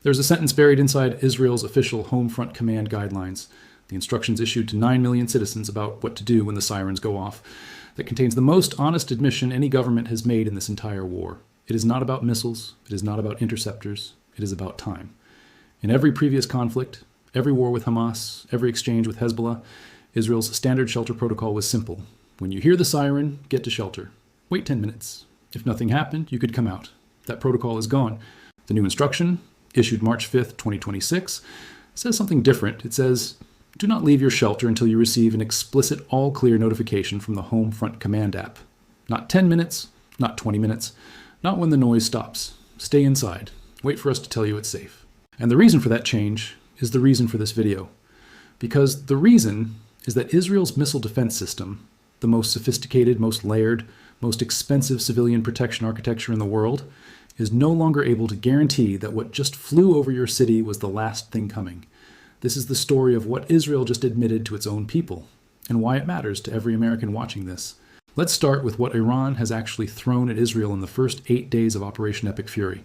There's a sentence buried inside Israel's official Home Front Command guidelines, the instructions issued to 9 million citizens about what to do when the sirens go off, that contains the most honest admission any government has made in this entire war. It is not about missiles, it is not about interceptors, it is about time. In every previous conflict, every war with Hamas, every exchange with Hezbollah, Israel's standard shelter protocol was simple. When you hear the siren, get to shelter. Wait 10 minutes. If nothing happened, you could come out. That protocol is gone. The new instruction, issued March 5th, 2026, says something different. It says, do not leave your shelter until you receive an explicit all-clear notification from the Home Front Command app. Not 10 minutes, not 20 minutes, not when the noise stops. Stay inside. Wait for us to tell you it's safe. And the reason for that change is the reason for this video. Because the reason is that Israel's missile defense system, the most sophisticated, most layered, most expensive civilian protection architecture in the world, is no longer able to guarantee that what just flew over your city was the last thing coming. This is the story of what Israel just admitted to its own people, and why it matters to every American watching this. Let's start with what Iran has actually thrown at Israel in the first 8 days of Operation Epic Fury,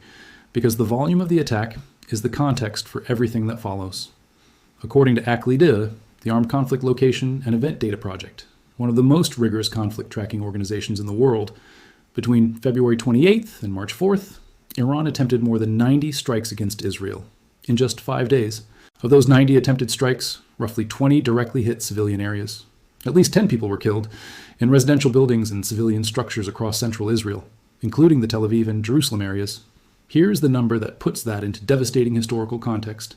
because the volume of the attack is the context for everything that follows. According to ACLED, the Armed Conflict Location and Event Data Project, one of the most rigorous conflict tracking organizations in the world, between February 28th and March 4th, Iran attempted more than 90 strikes against Israel in just 5 days. Of those 90 attempted strikes, roughly 20 directly hit civilian areas. At least 10 people were killed in residential buildings and civilian structures across central Israel, including the Tel Aviv and Jerusalem areas. Here's the number that puts that into devastating historical context.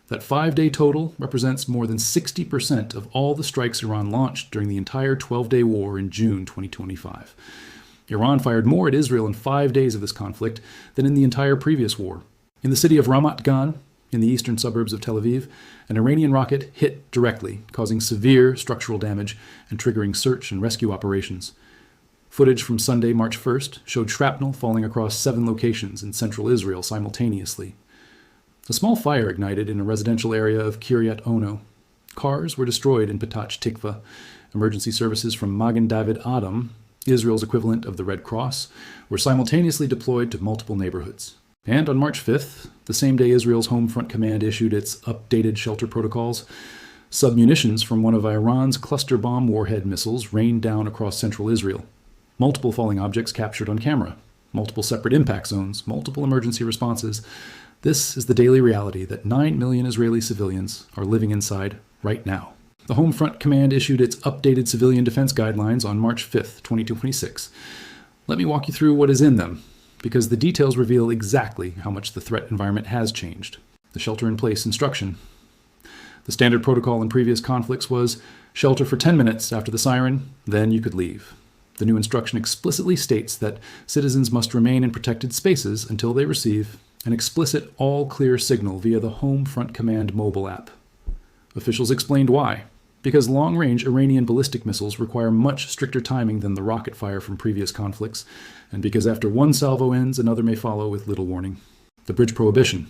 That 5-day total represents more than 60% of all the strikes Iran launched during the entire 12-day war in June 2025. Iran fired more at Israel in 5 days of this conflict than in the entire previous war. In the city of Ramat Gan, in the eastern suburbs of Tel Aviv, an Iranian rocket hit directly, causing severe structural damage and triggering search and rescue operations. Footage from Sunday, March 1st, showed shrapnel falling across 7 locations in central Israel simultaneously. A small fire ignited in a residential area of Kiryat Ono. Cars were destroyed in Petach Tikva. Emergency services from Magen David Adom, Israel's equivalent of the Red Cross, were simultaneously deployed to multiple neighborhoods. And on March 5th, the same day Israel's Home Front Command issued its updated shelter protocols, submunitions from one of Iran's cluster bomb warhead missiles rained down across central Israel. Multiple falling objects captured on camera, multiple separate impact zones, multiple emergency responses. This is the daily reality that 9 million Israeli civilians are living inside right now. The Home Front Command issued its updated civilian defense guidelines on March 5th, 2026. Let me walk you through what is in them, because the details reveal exactly how much the threat environment has changed. The shelter-in-place instruction. The standard protocol in previous conflicts was shelter for 10 minutes after the siren, then you could leave. The new instruction explicitly states that citizens must remain in protected spaces until they receive an explicit all-clear signal via the Home Front Command mobile app. Officials explained why. Because long-range Iranian ballistic missiles require much stricter timing than the rocket fire from previous conflicts, and because after one salvo ends, another may follow with little warning. The bridge prohibition.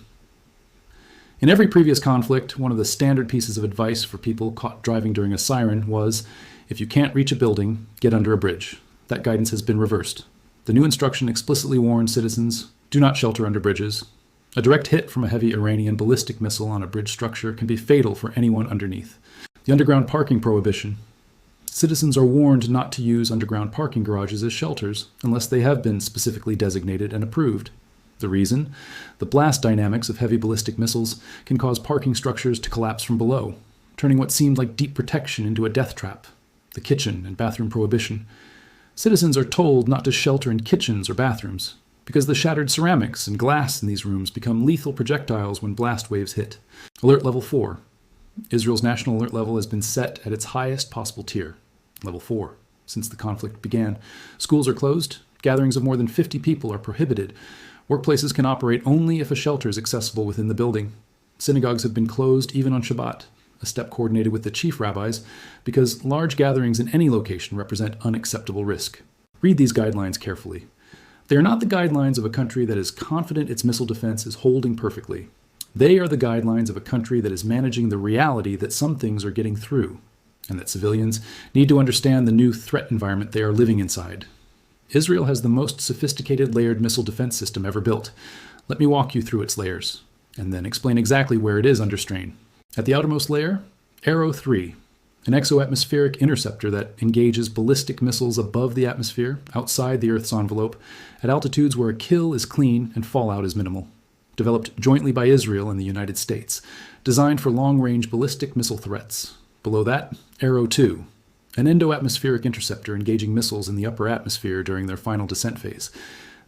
In every previous conflict, one of the standard pieces of advice for people caught driving during a siren was, if you can't reach a building, get under a bridge. That guidance has been reversed. The new instruction explicitly warns citizens, do not shelter under bridges. A direct hit from a heavy Iranian ballistic missile on a bridge structure can be fatal for anyone underneath. The underground parking prohibition. Citizens are warned not to use underground parking garages as shelters unless they have been specifically designated and approved. The reason? The blast dynamics of heavy ballistic missiles can cause parking structures to collapse from below, turning what seemed like deep protection into a death trap. The kitchen and bathroom prohibition. Citizens are told not to shelter in kitchens or bathrooms because the shattered ceramics and glass in these rooms become lethal projectiles when blast waves hit. Alert Level 4. Israel's national alert level has been set at its highest possible tier, Level 4, since the conflict began. Schools are closed, gatherings of more than 50 people are prohibited, workplaces can operate only if a shelter is accessible within the building. Synagogues have been closed even on Shabbat, a step coordinated with the chief rabbis, because large gatherings in any location represent unacceptable risk. Read these guidelines carefully. They are not the guidelines of a country that is confident its missile defense is holding perfectly. They are the guidelines of a country that is managing the reality that some things are getting through, and that civilians need to understand the new threat environment they are living inside. Israel has the most sophisticated layered missile defense system ever built. Let me walk you through its layers. and then explain exactly where it is under strain. At the outermost layer, Arrow 3, an exoatmospheric interceptor that engages ballistic missiles above the atmosphere, outside the Earth's envelope, at altitudes where a kill is clean and fallout is minimal. Developed jointly by Israel and the United States, designed for long-range ballistic missile threats. Below that, Arrow 2, an endoatmospheric interceptor engaging missiles in the upper atmosphere during their final descent phase.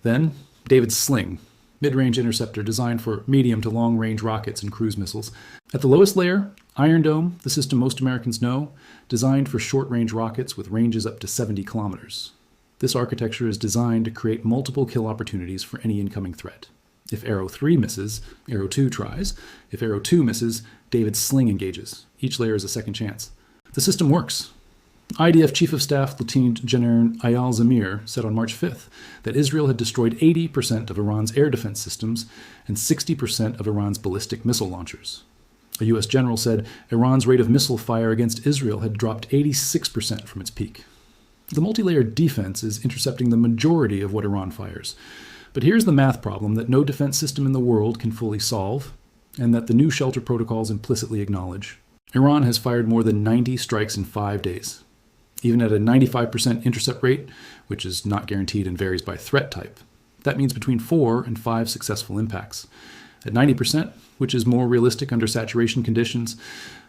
Then, David's Sling, mid-range interceptor designed for medium to long-range rockets and cruise missiles. At the lowest layer, Iron Dome, the system most Americans know, designed for short-range rockets with ranges up to 70 kilometers. This architecture is designed to create multiple kill opportunities for any incoming threat. If Arrow 3 misses, Arrow 2 tries. If Arrow 2 misses, David's Sling engages. Each layer is a second chance. The system works. IDF Chief of Staff Lieutenant General Eyal Zamir said on March 5th that Israel had destroyed 80% of Iran's air defense systems and 60% of Iran's ballistic missile launchers. A U.S. general said Iran's rate of missile fire against Israel had dropped 86% from its peak. The multi-layered defense is intercepting the majority of what Iran fires. But here's the math problem that no defense system in the world can fully solve, and that the new shelter protocols implicitly acknowledge. Iran has fired more than 90 strikes in 5 days. Even at a 95% intercept rate, which is not guaranteed and varies by threat type, that means between 4 and 5 successful impacts. At 90%, which is more realistic under saturation conditions,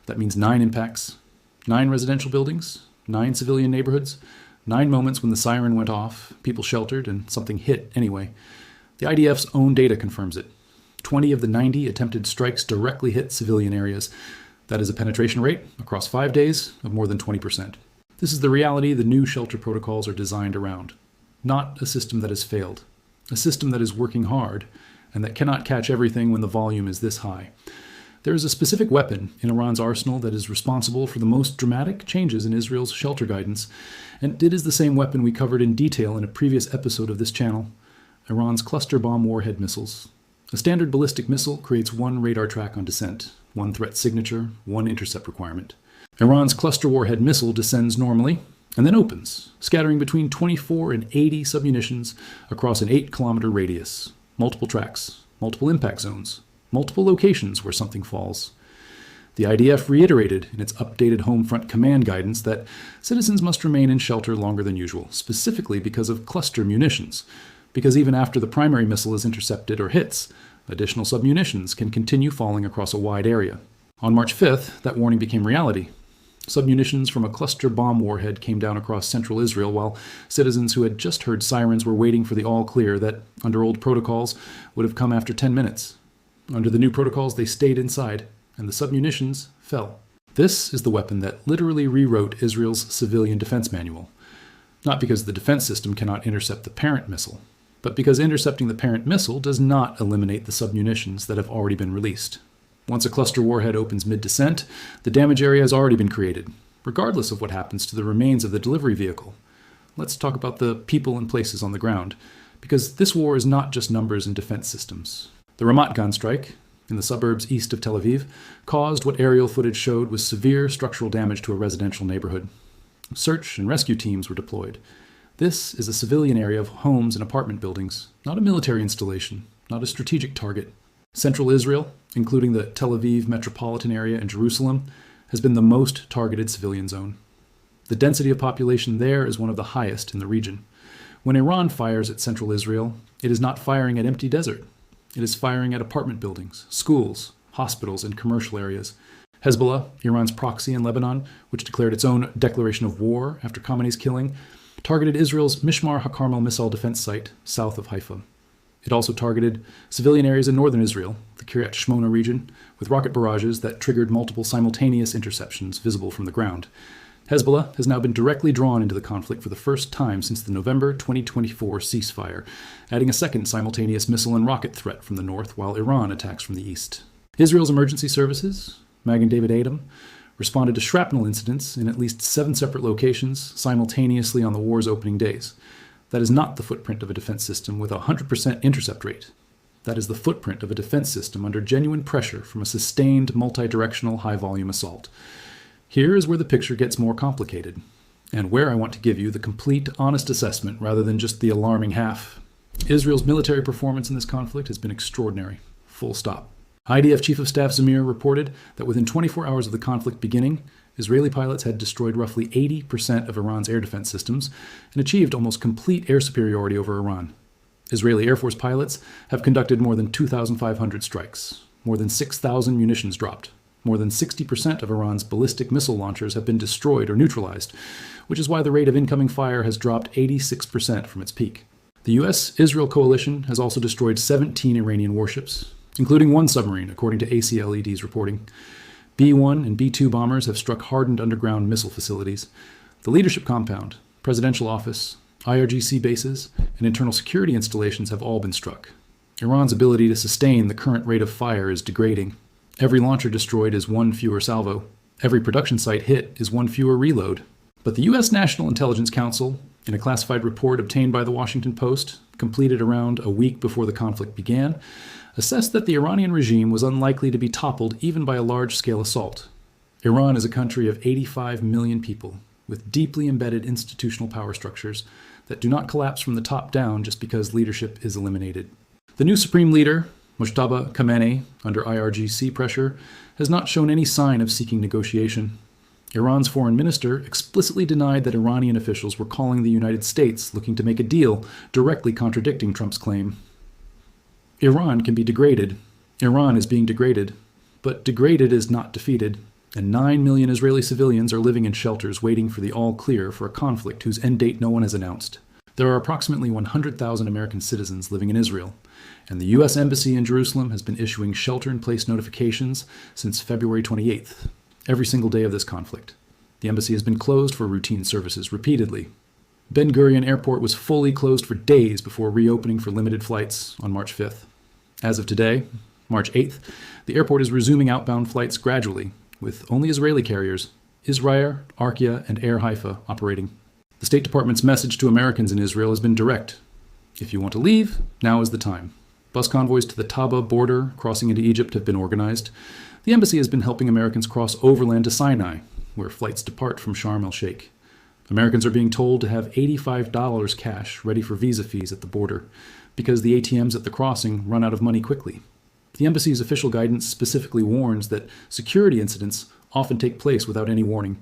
that means 9 impacts, 9 residential buildings, 9 civilian neighborhoods, 9 moments when the siren went off, people sheltered, and something hit anyway. The IDF's own data confirms it. 20 of the 90 attempted strikes directly hit civilian areas. That is a penetration rate, across 5 days, of more than 20%. This is the reality the new shelter protocols are designed around. Not a system that has failed. A system that is working hard, and that cannot catch everything when the volume is this high. There is a specific weapon in Iran's arsenal that is responsible for the most dramatic changes in Israel's shelter guidance, and it is the same weapon we covered in detail in a previous episode of this channel, Iran's cluster bomb warhead missiles. A standard ballistic missile creates 1 radar track on descent, 1 threat signature, 1 intercept requirement. Iran's cluster warhead missile descends normally, and then opens, scattering between 24 and 80 submunitions across an 8-kilometer radius. Multiple tracks, multiple impact zones, multiple locations where something falls. The IDF reiterated in its updated home front command guidance that citizens must remain in shelter longer than usual, specifically because of cluster munitions. Because even after the primary missile is intercepted or hits, additional submunitions can continue falling across a wide area. On March 5th, that warning became reality. Submunitions from a cluster bomb warhead came down across central Israel while citizens who had just heard sirens were waiting for the all-clear that, under old protocols, would have come after 10 minutes. Under the new protocols, they stayed inside, and the submunitions fell. This is the weapon that literally rewrote Israel's civilian defense manual. Not because the defense system cannot intercept the parent missile, but because intercepting the parent missile does not eliminate the submunitions that have already been released. Once a cluster warhead opens mid-descent, the damage area has already been created, regardless of what happens to the remains of the delivery vehicle. Let's talk about the people and places on the ground, because this war is not just numbers and defense systems. The Ramat Gan strike, in the suburbs east of Tel Aviv, caused what aerial footage showed was severe structural damage to a residential neighborhood. Search and rescue teams were deployed. This is a civilian area of homes and apartment buildings, not a military installation, not a strategic target. Central Israel, including the Tel Aviv metropolitan area and Jerusalem, has been the most targeted civilian zone. The density of population there is one of the highest in the region. When Iran fires at central Israel, it is not firing at empty desert. It is firing at apartment buildings, schools, hospitals, and commercial areas. Hezbollah, Iran's proxy in Lebanon, which declared its own declaration of war after Khamenei's killing, targeted Israel's Mishmar HaKarmel missile defense site south of Haifa. It also targeted civilian areas in northern Israel, the Kiryat Shmona region, with rocket barrages that triggered multiple simultaneous interceptions visible from the ground. Hezbollah has now been directly drawn into the conflict for the first time since the November 2024 ceasefire, adding a second simultaneous missile and rocket threat from the north while Iran attacks from the east. Israel's emergency services, Magen David Adom, responded to shrapnel incidents in at least 7 separate locations simultaneously on the war's opening days. That is not the footprint of a defense system with a 100% intercept rate. That is the footprint of a defense system under genuine pressure from a sustained multi-directional high-volume assault. Here is where the picture gets more complicated, and where I want to give you the complete, honest assessment rather than just the alarming half. Israel's military performance in this conflict has been extraordinary. Full stop. IDF Chief of Staff Zamir reported that within 24 hours of the conflict beginning, Israeli pilots had destroyed roughly 80% of Iran's air defense systems and achieved almost complete air superiority over Iran. Israeli Air Force pilots have conducted more than 2,500 strikes, more than 6,000 munitions dropped. More than 60% of Iran's ballistic missile launchers have been destroyed or neutralized, which is why the rate of incoming fire has dropped 86% from its peak. The U.S.-Israel coalition has also destroyed 17 Iranian warships, including one submarine, according to ACLED's reporting. B-1 and B-2 bombers have struck hardened underground missile facilities. The leadership compound, presidential office, IRGC bases, and internal security installations have all been struck. Iran's ability to sustain the current rate of fire is degrading. Every launcher destroyed is one fewer salvo. Every production site hit is one fewer reload. But the U.S. National Intelligence Council, in a classified report obtained by the Washington Post, completed around a week before the conflict began, assessed that the Iranian regime was unlikely to be toppled even by a large-scale assault. Iran is a country of 85 million people, with deeply embedded institutional power structures that do not collapse from the top down just because leadership is eliminated. The new supreme leader, Mojtaba Khamenei, under IRGC pressure, has not shown any sign of seeking negotiation. Iran's foreign minister explicitly denied that Iranian officials were calling the United States looking to make a deal, directly contradicting Trump's claim. Iran can be degraded. Iran is being degraded. But degraded is not defeated, and 9 million Israeli civilians are living in shelters waiting for the all-clear for a conflict whose end date no one has announced. There are approximately 100,000 American citizens living in Israel, and the U.S. Embassy in Jerusalem has been issuing shelter-in-place notifications since February 28th, every single day of this conflict. The embassy has been closed for routine services repeatedly. Ben Gurion Airport was fully closed for days before reopening for limited flights on March 5th. As of today, March 8th, the airport is resuming outbound flights gradually, with only Israeli carriers, Israel, Arkia, and Air Haifa operating. The State Department's message to Americans in Israel has been direct. If you want to leave, now is the time. Bus convoys to the Taba border crossing into Egypt have been organized. The embassy has been helping Americans cross overland to Sinai, where flights depart from Sharm el-Sheikh. Americans are being told to have $85 cash ready for visa fees at the border, because the ATMs at the crossing run out of money quickly. The embassy's official guidance specifically warns that security incidents often take place without any warning,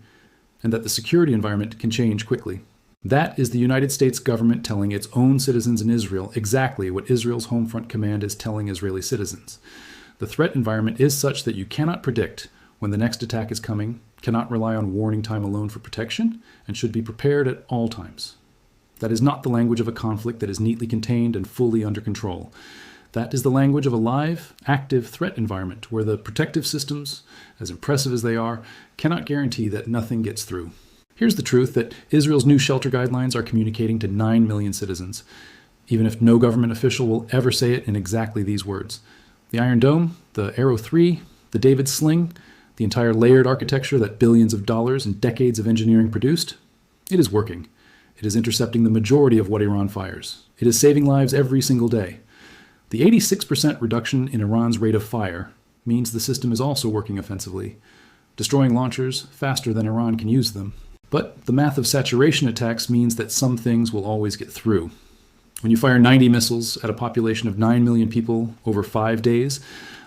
and that the security environment can change quickly. That is the United States government telling its own citizens in Israel exactly what Israel's Home Front Command is telling Israeli citizens. The threat environment is such that you cannot predict when the next attack is coming, cannot rely on warning time alone for protection, and should be prepared at all times. That is not the language of a conflict that is neatly contained and fully under control. That is the language of a live, active threat environment where the protective systems, as impressive as they are, cannot guarantee that nothing gets through. Here's the truth that Israel's new shelter guidelines are communicating to 9 million citizens, even if no government official will ever say it in exactly these words. The Iron Dome, the Arrow 3, the David Sling, the entire layered architecture that billions of dollars and decades of engineering produced, it is working. It is intercepting the majority of what Iran fires. It is saving lives every single day. The 86% reduction in Iran's rate of fire means the system is also working offensively, destroying launchers faster than Iran can use them. But the math of saturation attacks means that some things will always get through. When you fire 90 missiles at a population of 9 million people over 5 days,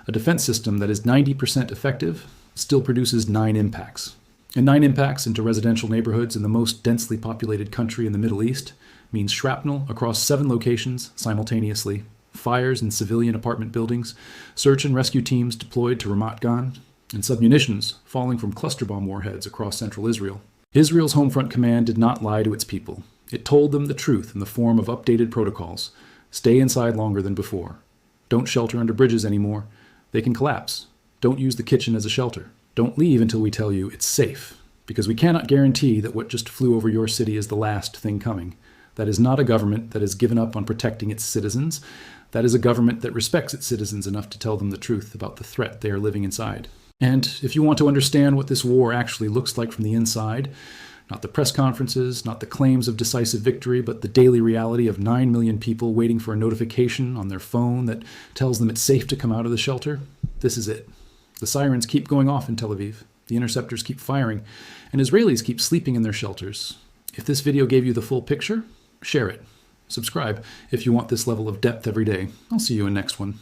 a defense system that is 90% effective still produces 9 impacts. And 9 impacts into residential neighborhoods in the most densely populated country in the Middle East means shrapnel across 7 locations simultaneously, fires in civilian apartment buildings, search and rescue teams deployed to Ramat Gan, and submunitions falling from cluster bomb warheads across central Israel. Israel's Home Front Command did not lie to its people. It told them the truth in the form of updated protocols. Stay inside longer than before. Don't shelter under bridges anymore. They can collapse. Don't use the kitchen as a shelter. Don't leave until we tell you it's safe, because we cannot guarantee that what just flew over your city is the last thing coming. That is not a government that has given up on protecting its citizens. That is a government that respects its citizens enough to tell them the truth about the threat they are living inside. And if you want to understand what this war actually looks like from the inside, not the press conferences, not the claims of decisive victory, but the daily reality of 9 million people waiting for a notification on their phone that tells them it's safe to come out of the shelter, this is it. The sirens keep going off in Tel Aviv, the interceptors keep firing, and Israelis keep sleeping in their shelters. If this video gave you the full picture, share it. Subscribe if you want this level of depth every day. I'll see you in next one.